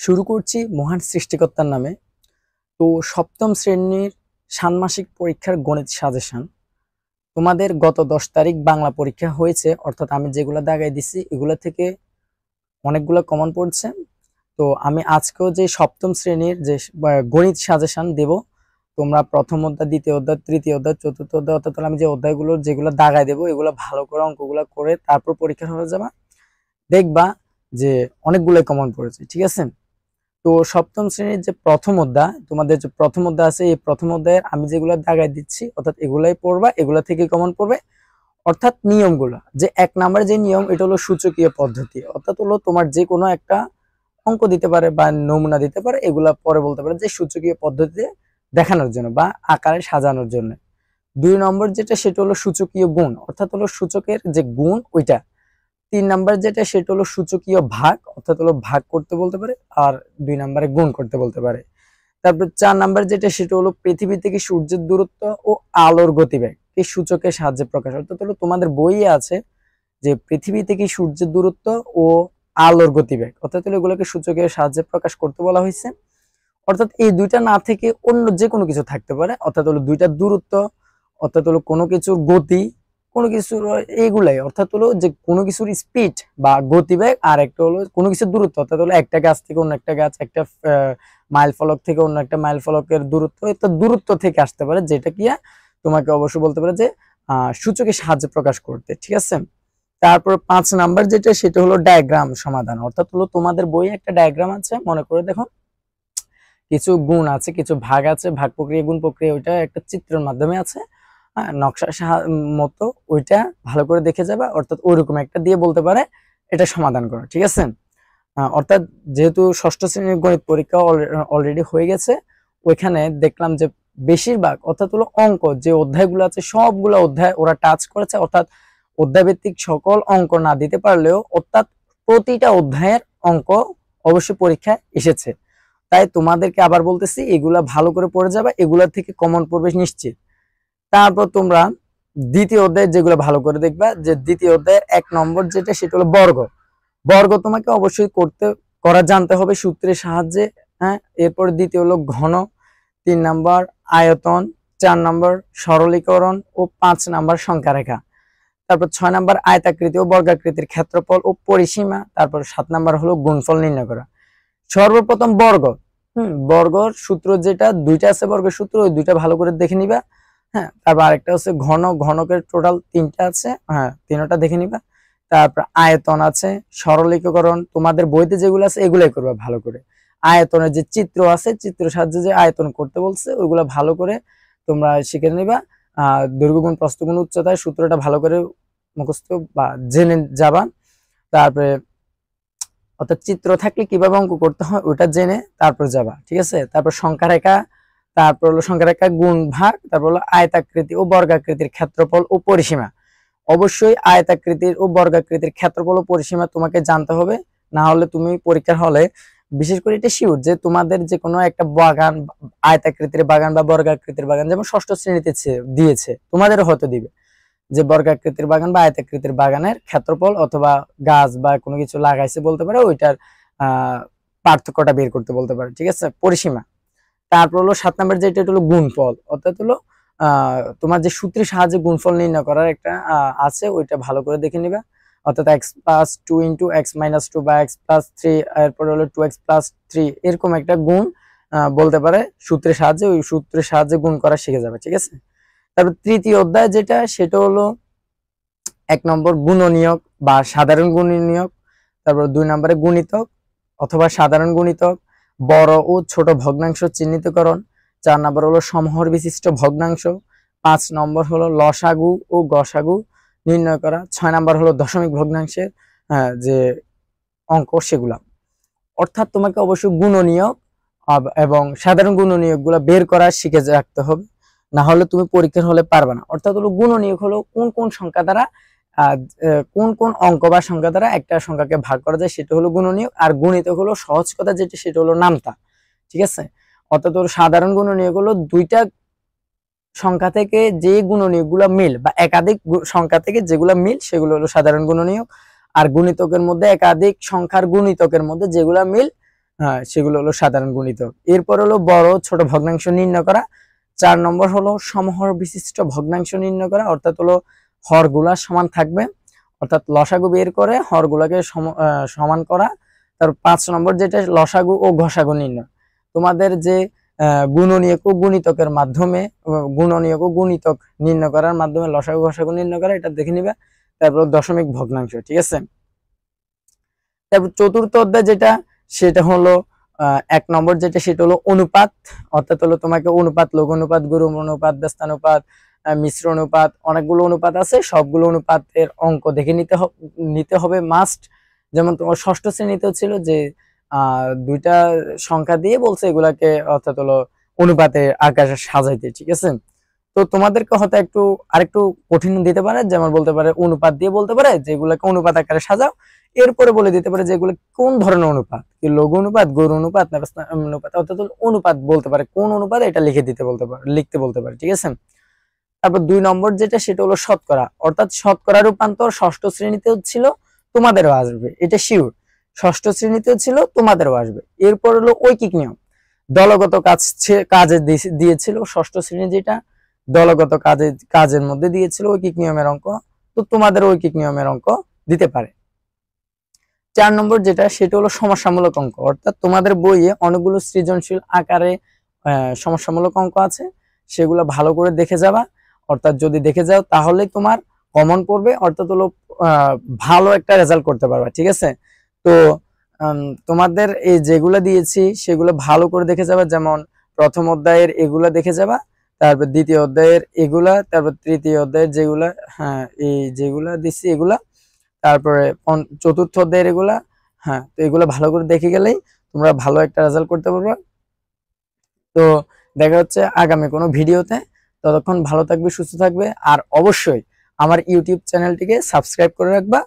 শুরু করছি মহান সৃষ্টিকর্তার নামে। তো সপ্তম শ্রেণীর ষান্মাসিক পরীক্ষার গণিত সাজেশন। তোমাদের গত 10 তারিখ বাংলা পরীক্ষা হয়েছে, অর্থাৎ আমি যেগুলো দাগাই দিছি এগুলো থেকে অনেকগুলো কমন পড়ছে। তো আমি আজকেও যে সপ্তম শ্রেণীর যে গণিত সাজেশন দেব, তোমরা প্রথম অধ্যায়, দ্বিতীয় অধ্যায়, তৃতীয় অধ্যায়, চতুর্থ অধ্যায়, অর্থাৎ আমি যে অধ্যায়গুলো যেগুলো দাগাই দেবো এগুলো ভালো করে অঙ্কগুলো করে তারপর পরীক্ষা হয়ে যাবা, দেখবা যে অনেকগুলো কমন পড়েছে। ঠিক আছে? তো সপ্তম শ্রেণীর যে প্রথম অধ্যায়, তোমাদের যে প্রথম অধ্যায় আছে, এই প্রথম অধ্যায়ের আমি যেগুলো দাগাই দিচ্ছি অর্থাৎ এগুলাই পড়বা, এগুলা থেকে কমন পড়বে। অর্থাৎ নিয়মগুলো, যে 1 নম্বর যে নিয়ম, এটা হলো সূচকীয় পদ্ধতি। অর্থাৎ হলো তোমার যে কোনো একটা অঙ্ক দিতে পারে বা নমুনা দিতে পারে, এগুলা পরে বলতে পারে যে সূচকীয় পদ্ধতিতে দেখানোর জন্য বা আকারে সাজানোর জন্য। 2 নম্বর যেটা, সেটা হলো সূচকীয় গুণ, অর্থাৎ হলো সূচকের যে গুণ ওইটা। 3 নাম্বার যেটা, সেটা হলো সূচকীয় ভাগ, অর্থাৎ হলো ভাগ করতে বলতে পারে, আর 2 নম্বরে গুণ করতে বলতে পারে। তারপর 4 নাম্বার যেটা, সেটা হলো পৃথিবী থেকে সূর্যের দূরত্ব ও আলোর গতিবেগ এই সূচকের সাহায্যে প্রকাশ। অর্থাৎ হলো তোমাদের বইয়ে আছে যে পৃথিবী থেকে সূর্যের দূরত্ব ও আলোর গতিবেগ, অর্থাৎ হলো এগুলোকে সূচকের সাহায্যে প্রকাশ করতে বলা হয়েছে। অর্থাৎ এই দুইটা না থেকে অন্য যে কোনো কিছু থাকতে পারে, অর্থাৎ হলো দুইটা দূরত্ব, অর্থাৎ হলো কোনো কিছুর গতি, কোনো কিছুর এইগুলাই, অর্থাৎ হলো যে কোনো কিছুর স্পিড বা গতিবেগ, আর একটা হলো কোনো কিছুর দূরত্ব, অর্থাৎ হলো একটা গাছ থেকে অন্য একটা গাছ, একটা মাইল ফলক থেকে অন্য একটা মাইল ফলকের দূরত্ব, এটা দূরত্ব থেকে আসতে পারে, যেটা কি তোমাকে অবশ্যই বলতে পারে যে সূচকের সাহায্যে প্রকাশ করতে। ঠিক আছে? তারপর 5 নাম্বার যেটা, সেটা হলো ডায়াগ্রাম সমাধান। অর্থাৎ হলো তোমাদের বইয়ে একটা ডায়াগ্রাম আছে, মনে করে দেখো, কিছু গুণ আছে, কিছু ভাগ আছে, ভাগ প্রক্রিয়া, গুণ প্রক্রিয়া, ওইটা একটা চিত্রের মাধ্যমে আছে, নকশা মতো, ওইটা ভালো করে দেখে যাবে। অর্থাৎ ওইরকম একটা দিয়ে বলতে পারে এটা সমাধান করো। ঠিক আছে? অর্থাৎ যেহেতু ষষ্ঠ শ্রেণীর গণিত পরীক্ষা অলরেডি হয়ে গেছে, ওইখানে দেখলাম যে বেশিরভাগ, অর্থাৎ হলো অঙ্ক যে অধ্যায়গুলো আছে সবগুলো অধ্যায় ওরা টাচ করেছে, অর্থাৎ অধ্যায়ভিত্তিক সকল অঙ্ক না দিতে পারলেও অর্থাৎ প্রতিটা অধ্যায়ের অঙ্ক অবশ্যই পরীক্ষায় এসেছে। তাই তোমাদেরকে আবার বলতেছি, এগুলা ভালো করে পড়ে যাবে, এগুলা থেকে কমন পড়বে নিশ্চিত। তারপর তোমরা দ্বিতীয় অধ্যায় যেগুলো ভালো করে দেখবা, যে দ্বিতীয় অধ্যায়ের 1 নম্বর যেটা, সেটা হলো বর্গ। বর্গ তোমাকে অবশ্যই করা জানতে হবে সূত্রের সাহায্যে। হ্যাঁ, এরপর দ্বিতীয় হলো ঘন, 3 নম্বর আয়তন, 4 নম্বর সরলীকরণ ও 5 নম্বর সংখ্যা রেখা। তারপর 6 নম্বর আয়তাকৃতি ও বর্গাকৃতির ক্ষেত্রফল ও পরিসীমা। তারপর 7 নম্বর হলো গুণফল নির্ণয় করা। সর্বপ্রথম বর্গ। বর্গর সূত্র যেটা, দুইটা আছে বর্গের সূত্র, ওই দুইটা ভালো করে দেখে নিবা। হ্যাঁ, তারপর আরেকটা হচ্ছে ঘন, ঘনকের টোটাল 3টা আছে, হ্যাঁ 3টা দেখে নিবা। তারপর আয়তন আছে, সরলীকরণ তোমাদের বইতে যেগুলো আছে এগুলাই করবা ভালো করে। আয়তনের যে চিত্র আছে, চিত্রের সাহায্যে যে আয়তন করতে বলছে ওইগুলো ভালো করে তোমরা শিখে নিবা। দৈর্ঘ্য গুণ প্রস্থ গুণ উচ্চতায় সূত্রটা ভালো করে মুখস্থ বা জেনে যাবা। তারপরে অর্থাৎ চিত্র থাকলে কিভাবে অঙ্ক করতে হয় ওটা জেনে তারপর যাবা। ঠিক আছে? তারপর সংখ্যা রেখা, তারপর হলো সংখ্যা রেখা, গুণ ভাগ, তারপর হলো আয়তাকৃতি ও বর্গাকৃতির ক্ষেত্রফল ও পরিসীমা। অবশ্যই আয়তাকৃতির ও বর্গাকৃতির ক্ষেত্রফল ও পরিসীমা তোমাকে জানতে হবে, না হলে তুমি পরীক্ষার হলে, বিশেষ করে এটা শিওর যে তোমাদের যে কোনো একটা বাগান, আয়তাকৃতির বাগান বা বর্গাকৃতির বাগান, যেমন ষষ্ঠ শ্রেণীতে দিয়েছে, তোমাদেরও হয়তো দিবে, যে বর্গাকৃতির বাগান বা আয়তাকৃতির বাগানের ক্ষেত্রফল অথবা গাছ বা কোনো কিছু লাগাইছে বলতে পারে, ওইটার পার্থক্যটা বের করতে বলতে পারে। ঠিক আছে? পরিসীমা। তারপর হলো 7 নম্বর যেটা, হলো গুণফল, অর্থাৎ হলো তোমার যে সূত্রের সাহায্যে গুণফল নির্ণয় করার একটা আছে, ওইটা ভালো করে দেখে নিবা। অর্থাৎ x+2 * x-2 বা x+3, এরপর হলো 2x+3, এরকম একটা গুণ বলতে পারে সূত্রের সাহায্যে, ওই সূত্রের সাহায্যে গুণ করা শিখে যাবে। ঠিক আছে? তারপর তৃতীয় অধ্যায় যেটা, সেটা হলো 1 নম্বর গুণনীয়ক বা সাধারণ গুণনীয়ক। তারপর 2 নম্বরে গুণিতক অথবা সাধারণ গুণিতক, বড় ও ছোট ভগ্নাংশ চিহ্নিতকরণ। 4 নম্বর হলো সমহর বিশিষ্ট ভগ্নাংশ। 5 নম্বর হলো লসাগু ও গসাগু নির্ণয় করা। 6 নম্বর হলো দশমিক ভগ্নাংশের যে অঙ্ক, সেগুলা। অর্থাৎ তোমাকে অবশ্যই গুণনীয়ক এবং সাধারণ গুণনীয়ক গুলা বের করা শিখে রাখতে হবে, না হলে তুমি পরীক্ষার হলে পারবে না। অর্থাৎ হলো গুণনীয়ক হলো কোন কোন সংখ্যা দ্বারা কোন কোন অঙ্ক বা সংখ্যা দ্বারা একটা সংখ্যাকে ভাগ করা যায়, সেটা হলো গুণনীয়ক। আর গুণিতক হলো সহজ কথা যেটা, সেটা হলো নামতা। ঠিক আছে? অর্থাৎ হলো সাধারণ গুণনীয়ক হলো দুইটা সংখ্যা থেকে যে গুণনীয়ক গুলা মিল বা একাধিক সংখ্যা থেকে যেগুলা মিল সেগুলো হলো সাধারণ গুণনীয়ক। আর গুণিতকের মধ্যে একাধিক সংখ্যার গুণিতকের মধ্যে যেগুলা মিল হ্যাঁ, সেগুলো হলো সাধারণ গুণিতক। এরপর হলো বড় ছোট ভগ্নাংশ নির্ণয় করা। 4 নম্বর হলো সমহর বিশিষ্ট ভগ্নাংশ নির্ণয় করা, অর্থাৎ হলো হরগুলা সমান থাকবে, অর্থাৎ লসাগু বের করে হরগুলাকে সমান করা। তার 5 নম্বর যেটা লসাগু ও গসাগু নির্ণয়। তোমাদের যে গুণনীয়ক ও গুণিতকের মাধ্যমে গুণনীয়ক ও গুণিতক নির্ণয় করার মাধ্যমে লসাগু গসাগু নির্ণয় করা, এটা দেখে নিবে। তারপর দশমিক ভগ্নাংশ, ঠিক আছে। তারপর চতুর্থ অধ্যায় যেটা, সেটা হলো 1 নম্বর যেটা, সেটা হলো অনুপাত। অর্থাৎ হলো তোমাকে অনুপাত, লঘু অনুপাত, গুরু অনুপাত, ব্যস্তানুপাত, মিশ্র অনুপাত, অনেকগুলো অনুপাত আছে, সবগুলো অনুপাতের অঙ্ক দেখে নিতে হবে মাস্ট। যেমন তোমার ষষ্ঠ শ্রেণীতেও ছিল যে দুইটা সংখ্যা দিয়ে বলছে এগুলাকে, অর্থাৎ হলো অনুপাতে আকারে সাজাইতে, ঠিক আছে। তো তোমাদেরকে হয়তো আরেকটু কঠিন দিতে পারে, যেমন বলতে পারে অনুপাত দিয়ে বলতে পারে যেগুলোকে অনুপাত আকারে সাজাও। এরপরে বলে দিতে পারে যে এগুলো কোন ধরনের অনুপাত, কি লঘু অনুপাত, গৌর অনুপাত, না অনুপাত, অর্থাৎ অনুপাত বলতে পারে কোন অনুপাত, এটা লিখতে বলতে পারে, ঠিক আছে। তারপর 2 নম্বর যেটা, সেটা হলো শতকরা, অর্থাৎ শতকরা রূপান্তর ষষ্ঠ শ্রেণীতেও ছিল, তোমাদেরও আসবে, এটা শিওর। ষষ্ঠ শ্রেণীতেও ছিল, তোমাদেরও আসবে। এরপর হলো ঐকিক নিয়ম, দলগত কাজে দিয়েছিল ষষ্ঠ শ্রেণী, যেটা দলগত কাজের মধ্যে দিয়েছিল ঐকিক নিয়মের অঙ্ক, তো তোমাদের ঐকিক নিয়মের অঙ্ক দিতে পারে। 4 নম্বর যেটা, সেটা হলো সমস্যামূলক অঙ্ক, অর্থাৎ তোমাদের বইয়ে অনেকগুলো সৃজনশীল আকারে সমস্যামূলক অঙ্ক আছে, সেগুলো ভালো করে দেখে যাবা। অর্থাৎ যদি দেখে যাও তাহলে তোমার কমন পড়বে, অর্থাৎ হলো ভালো একটা রেজাল্ট করতে পারবা, ঠিক আছে। তো তোমাদের এই যেগুলো দিয়েছি সেগুলো ভালো করে দেখে যাবা, যেমন প্রথম অধ্যায়ের এগুলা দেখে যাবা, তারপর দ্বিতীয় অধ্যায়ের এগুলা, তারপর তৃতীয় অধ্যায়ের যেগুলা, হ্যাঁ এই যেগুলা দিচ্ছি এগুলা, তারপরে চতুর্থ অধ্যায়ের এগুলা। হ্যাঁ, তো এগুলো ভালো করে দেখে গেলেই তোমরা ভালো একটা রেজাল্ট করতে পারবে। তো দেখা হচ্ছে আগামী কোনো ভিডিওতে। ততক্ষণ ভালো থাকবে, সুস্থ থাকবে, আর অবশ্যই আমার ইউটিউব চ্যানেলটিকে সাবস্ক্রাইব করে রাখবা।